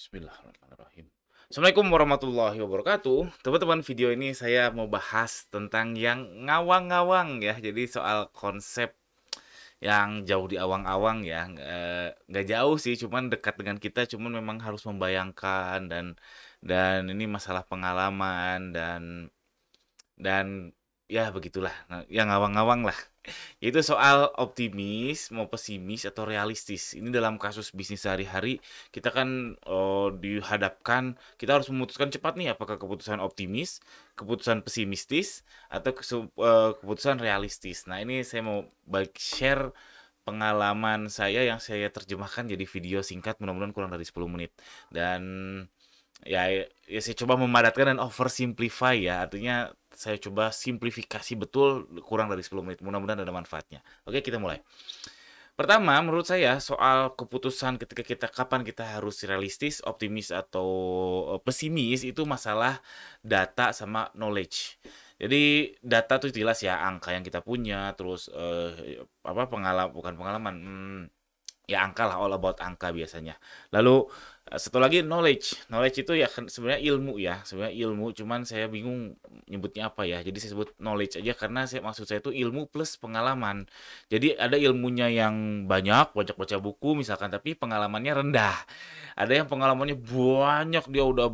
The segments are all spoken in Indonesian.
Bismillahirrahmanirrahim. Assalamualaikum warahmatullahi wabarakatuh. Teman-teman, video ini saya mau bahas tentang yang ngawang-ngawang ya. Jadi soal konsep yang jauh di awang-awang ya. Nggak jauh sih, cuman dekat dengan kita. Cuman memang harus membayangkan dan ini masalah pengalaman dan ya begitulah. Nah, yang ngawang-ngawang lah. Itu soal optimis, mau pesimis atau realistis. Ini dalam kasus bisnis sehari-hari, kita kan dihadapkan, kita harus memutuskan cepat nih, apakah keputusan optimis, keputusan pesimistis, atau keputusan realistis. Nah, ini saya mau balik share pengalaman saya yang saya terjemahkan jadi video singkat, mudah-mudahan kurang dari 10 menit. Dan ya saya coba memadatkan dan oversimplify ya. Artinya saya coba simplifikasi betul kurang dari 10 menit. Mudah-mudahan ada manfaatnya. Oke, kita mulai. Pertama, menurut saya soal keputusan ketika kita kapan kita harus realistis, optimis atau pesimis itu masalah data sama knowledge. Jadi data itu jelas ya angka yang kita punya, terus apa pengalaman bukan pengalaman, ya angka lah, all about angka biasanya. Lalu satu lagi knowledge. Knowledge itu ya kan sebenarnya ilmu ya, sebenarnya ilmu, cuman saya bingung nyebutnya apa ya. Jadi saya sebut knowledge aja karena maksud saya itu ilmu plus pengalaman. Jadi ada ilmunya yang banyak, banyak baca buku misalkan, tapi pengalamannya rendah. Ada yang pengalamannya banyak, dia udah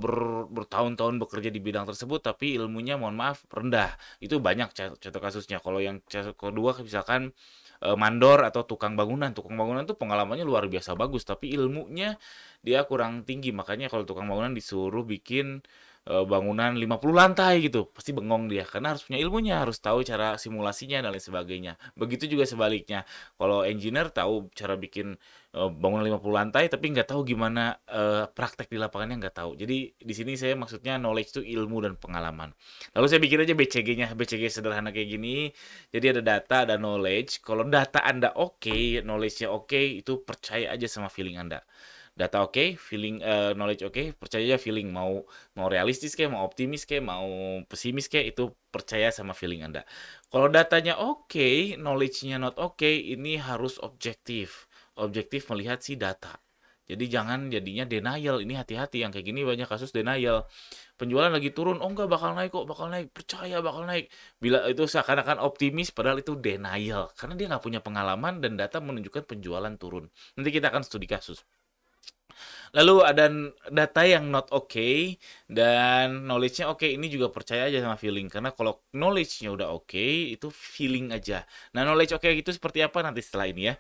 bertahun-tahun bekerja di bidang tersebut, tapi ilmunya mohon maaf rendah. Itu banyak contoh kasusnya. Kalau yang kedua misalkan mandor atau tukang bangunan. Tukang bangunan tuh pengalamannya luar biasa bagus, tapi ilmunya dia kurang tinggi. Makanya kalau tukang bangunan disuruh bikin bangunan 50 lantai gitu, pasti bengong dia karena harus punya ilmunya, harus tahu cara simulasinya dan lain sebagainya. Begitu juga sebaliknya. Kalau engineer tahu cara bikin bangunan 50 lantai tapi nggak tahu gimana praktek di lapangannya, nggak tahu. Jadi di sini saya maksudnya knowledge itu ilmu dan pengalaman. Lalu saya bikin aja BCG-nya, BCG sederhana kayak gini. Jadi ada data, ada knowledge. Kalau data Anda oke, knowledge-nya oke, itu percaya aja sama feeling Anda. Data oke, feeling knowledge oke, percaya aja feeling, mau mau realistis kayak, mau optimis kayak, mau pesimis kayak, itu percaya sama feeling Anda. Kalau datanya oke, knowledge-nya not oke, ini harus objektif. Objektif melihat si data. Jadi jangan jadinya denial. Ini hati-hati, yang kayak gini banyak kasus denial. Penjualan lagi turun, oh enggak bakal naik kok, bakal naik, percaya bakal naik. Bila itu seakan-akan optimis, padahal itu denial. Karena dia nggak punya pengalaman dan data menunjukkan penjualan turun. Nanti kita akan studi kasus. Lalu ada data yang not okay dan knowledge-nya oke. Ini juga percaya aja sama feeling. Karena kalau knowledge-nya udah oke, itu feeling aja. Nah, knowledge oke itu seperti apa nanti setelah ini ya.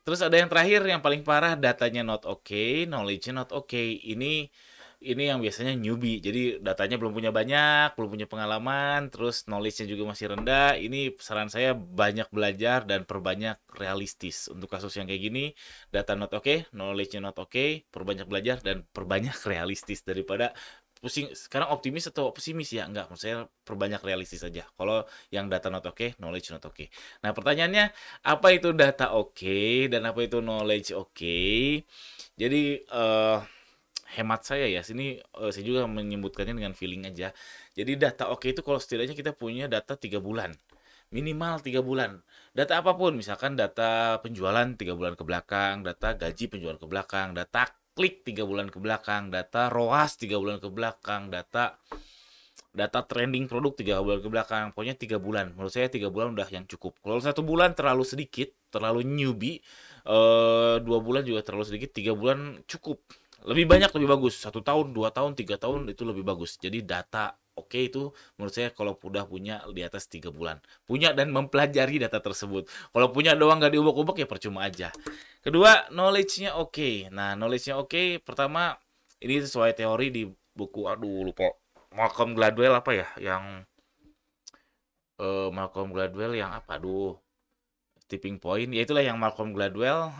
Terus ada yang terakhir yang paling parah, datanya not okay, knowledge-nya not okay. Ini yang biasanya newbie. Jadi datanya belum punya banyak, belum punya pengalaman, terus knowledge-nya juga masih rendah. Ini saran saya banyak belajar dan perbanyak realistis. Untuk kasus yang kayak gini, data not okay, knowledge-nya not okay, perbanyak belajar dan perbanyak realistis daripada pusing sekarang optimis atau pesimis ya, enggak, menurut saya perbanyak realistis aja. Kalau yang data not okay, knowledge not okay. Nah, pertanyaannya, apa itu data oke dan apa itu knowledge oke? Jadi hemat saya ya, sini saya juga menyebutkannya dengan feeling aja. Jadi data oke itu kalau setidaknya kita punya data 3 bulan, minimal 3 bulan. Data apapun, misalkan data penjualan 3 bulan ke belakang, data gaji penjualan ke belakang, data klik 3 bulan ke belakang, data ROAS 3 bulan ke belakang, data data trending produk 3 bulan ke belakang. Pokoknya 3 bulan. Menurut saya 3 bulan udah yang cukup. Kalau 1 bulan terlalu sedikit, terlalu newbie. 2 bulan juga terlalu sedikit. 3 bulan cukup. Lebih banyak lebih bagus. 1 tahun, 2 tahun, 3 tahun itu lebih bagus. Jadi data oke itu menurut saya kalau udah punya di atas 3 bulan. Punya dan mempelajari data tersebut. Kalau punya doang nggak diubek-ubek ya percuma aja. Kedua, knowledge-nya oke. Nah, knowledge-nya oke. Pertama, ini sesuai teori di buku, aduh lupa, Malcolm Gladwell apa ya, yang Malcolm Gladwell yang apa, aduh, tipping point, ya itulah yang Malcolm Gladwell,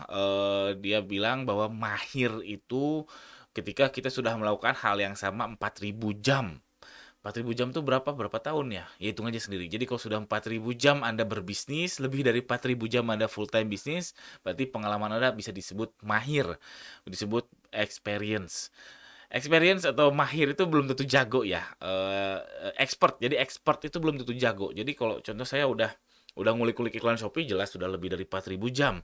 dia bilang bahwa mahir itu ketika kita sudah melakukan hal yang sama 4.000 jam. 4.000 jam tuh berapa tahun ya? Ya hitung aja sendiri. Jadi kalau sudah 4.000 jam Anda berbisnis, lebih dari 4.000 jam Anda full time bisnis, berarti pengalaman Anda bisa disebut mahir, disebut experience. Experience atau mahir itu belum tentu jago ya. Expert. Jadi expert itu belum tentu jago. Jadi kalau contoh saya udah ngulik-ngulik iklan Shopee, jelas sudah lebih dari 4.000 jam.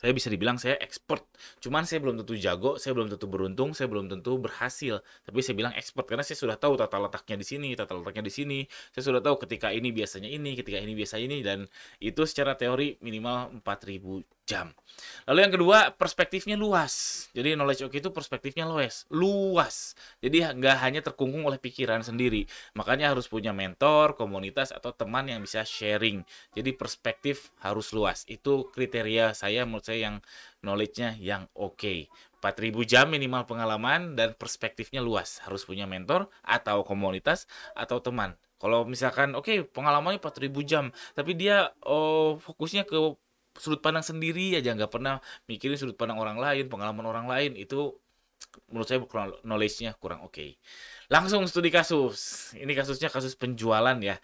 Saya bisa dibilang saya expert, cuman saya belum tentu jago, saya belum tentu beruntung, saya belum tentu berhasil. Tapi saya bilang expert karena saya sudah tahu tata letaknya di sini, tata letaknya di sini. Saya sudah tahu ketika ini biasanya ini, ketika ini biasa ini, dan itu secara teori minimal 4.000 jam. Lalu yang kedua, perspektifnya luas. Jadi knowledge oke itu perspektifnya luas, luas. Jadi nggak hanya terkungkung oleh pikiran sendiri. Makanya harus punya mentor, komunitas, atau teman yang bisa sharing. Jadi perspektif harus luas. Itu kriteria saya, menurut saya, yang knowledge-nya yang oke. 4.000 jam minimal pengalaman dan perspektifnya luas. Harus punya mentor atau komunitas atau teman. Kalau misalkan oke, pengalamannya 4.000 jam, tapi dia fokusnya ke sudut pandang sendiri aja, nggak pernah mikirin sudut pandang orang lain, pengalaman orang lain, itu menurut saya knowledge-nya kurang oke. Langsung studi kasus. Ini kasusnya kasus penjualan ya.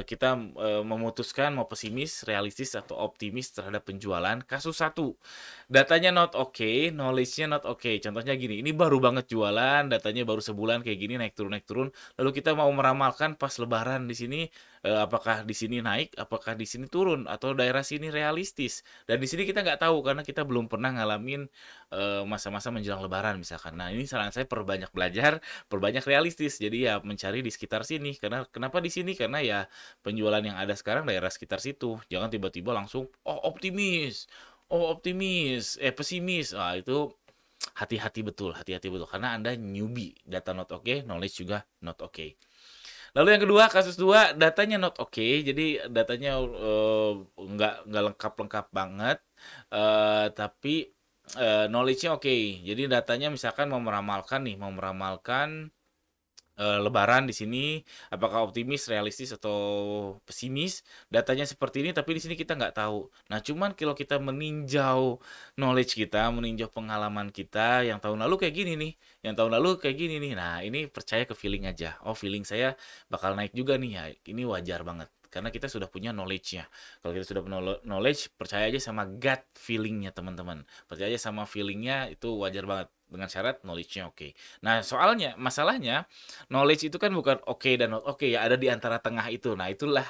Kita memutuskan mau pesimis, realistis, atau optimis terhadap penjualan. Kasus satu, datanya not oke, knowledge-nya not oke. Contohnya gini, ini baru banget jualan, datanya baru sebulan kayak gini, naik turun naik turun. Lalu kita mau meramalkan pas lebaran di sini, apakah di sini naik, apakah di sini turun, atau daerah sini realistis. Dan di sini kita nggak tahu karena kita belum pernah ngalamin masa-masa menjelang lebaran misalkan. Nah, ini saran saya perbanyak belajar, perbanyak realistis. Jadi ya mencari di sekitar sini. Karena kenapa di sini? Karena ya penjualan yang ada sekarang daerah sekitar situ. Jangan tiba-tiba langsung optimis. Oh, optimis, pesimis. Ah, itu hati-hati betul karena Anda newbie, data not oke, knowledge juga not oke. Lalu yang kedua, kasus dua, datanya not oke, jadi datanya nggak lengkap-lengkap banget, tapi knowledge-nya oke. Jadi datanya misalkan mau meramalkan nih, mau meramalkan lebaran di sini, apakah optimis, realistis, atau pesimis? Datanya seperti ini, tapi di sini kita nggak tahu. Nah, cuman kalau kita meninjau knowledge kita, meninjau pengalaman kita, yang tahun lalu kayak gini nih, yang tahun lalu kayak gini nih. Nah, ini percaya ke feeling aja. Oh, feeling saya bakal naik juga nih ya. Ini wajar banget. Karena kita sudah punya knowledge-nya. Kalau kita sudah punya knowledge, percaya aja sama gut feeling-nya, teman-teman. Percaya aja sama feeling-nya, itu wajar banget. Dengan syarat knowledge-nya oke. Nah, masalahnya, knowledge itu kan bukan oke dan not oke ya, ada di antara tengah itu. Nah, itulah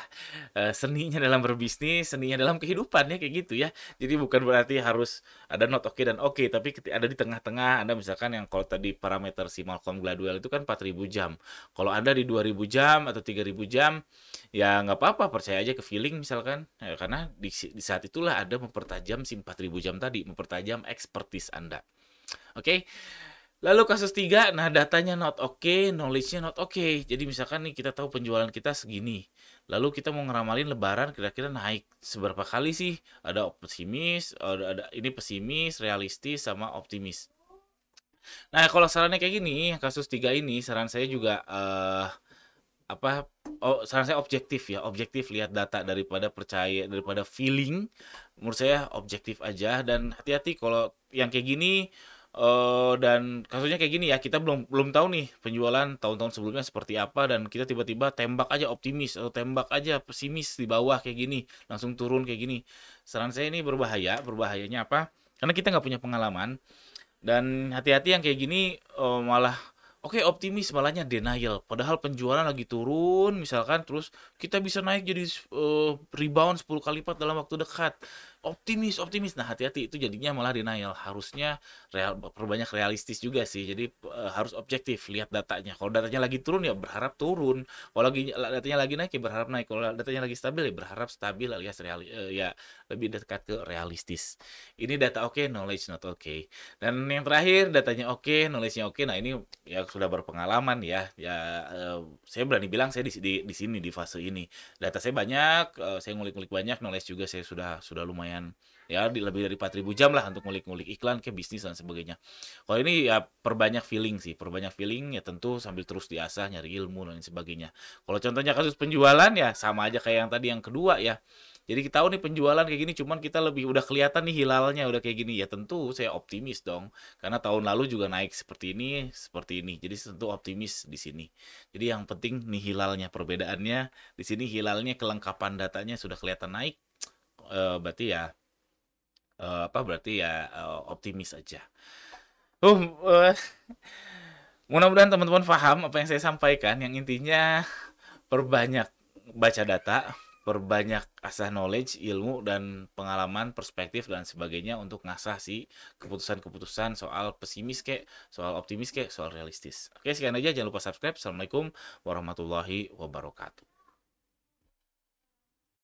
seninya dalam berbisnis, seninya dalam kehidupan ya kayak gitu ya. Jadi bukan berarti harus ada not oke dan oke, tapi ada di tengah-tengah. Anda misalkan yang kalau tadi parameter si Malcolm Gladwell itu kan 4.000 jam. Kalau Anda di 2.000 jam atau 3.000 jam, ya nggak apa-apa, percaya aja ke feeling misalkan. Ya, karena di saat itulah Anda mempertajam si 4.000 jam tadi, mempertajam expertise Anda. Oke. Lalu kasus 3, nah datanya not oke, knowledge-nya not oke. Jadi misalkan nih kita tahu penjualan kita segini. Lalu kita mau ngeramalin lebaran kira-kira naik seberapa kali sih? Ada pesimis, ada ini pesimis, realistis, sama optimis. Nah, kalau sarannya kayak gini, kasus 3 ini saran saya juga apa saran saya objektif ya, objektif, lihat data daripada percaya, daripada feeling. Menurut saya objektif aja, dan hati-hati kalau yang kayak gini. Dan kasusnya kayak gini ya, kita belum belum tahu nih penjualan tahun-tahun sebelumnya seperti apa, dan kita tiba-tiba tembak aja optimis atau tembak aja pesimis di bawah kayak gini, langsung turun kayak gini. Saran saya ini berbahaya. Berbahayanya apa? Karena kita nggak punya pengalaman, dan hati-hati yang kayak gini, malah oke optimis malahnya denial. Padahal penjualan lagi turun misalkan, terus kita bisa naik jadi rebound 10 kali lipat dalam waktu dekat. Optimis, optimis. Nah, hati-hati itu jadinya malah denial. Harusnya perbanyak realistis juga sih. Jadi harus objektif, lihat datanya. Kalau datanya lagi turun ya berharap turun. Kalau datanya lagi naik ya berharap naik. Kalau datanya lagi stabil ya berharap stabil, alias ya lebih dekat ke realistis. Ini data oke, knowledge not oke. Dan yang terakhir, datanya oke, knowledge-nya oke. Nah, ini ya sudah berpengalaman ya. Ya saya berani bilang saya di sini di fase ini. Data saya banyak, saya ngulik-ngulik banyak, knowledge juga saya sudah lumayan ya, lebih dari 4.000 jam lah untuk ngulik-ngulik iklan ke bisnis dan sebagainya. Kalau ini ya perbanyak feeling sih, perbanyak feeling ya, tentu sambil terus diasah, nyari ilmu dan lain sebagainya. Kalau contohnya kasus penjualan ya sama aja kayak yang tadi yang kedua ya. Jadi kita tahu nih penjualan kayak gini, cuman kita lebih udah kelihatan nih hilalnya udah kayak gini, ya tentu saya optimis dong. Karena tahun lalu juga naik seperti ini, seperti ini. Jadi tentu optimis di sini. Jadi yang penting nih hilalnya, perbedaannya di sini hilalnya, kelengkapan datanya sudah kelihatan naik, berarti ya berarti ya optimis aja. Uh, Mudah-mudahan teman-teman paham apa yang saya sampaikan. Yang intinya perbanyak baca data, perbanyak asah knowledge, ilmu dan pengalaman, perspektif dan sebagainya untuk ngasah si keputusan-keputusan soal pesimis kek, soal optimis kek, soal realistis. Oke, sekian aja, jangan lupa subscribe. Assalamualaikum warahmatullahi wabarakatuh.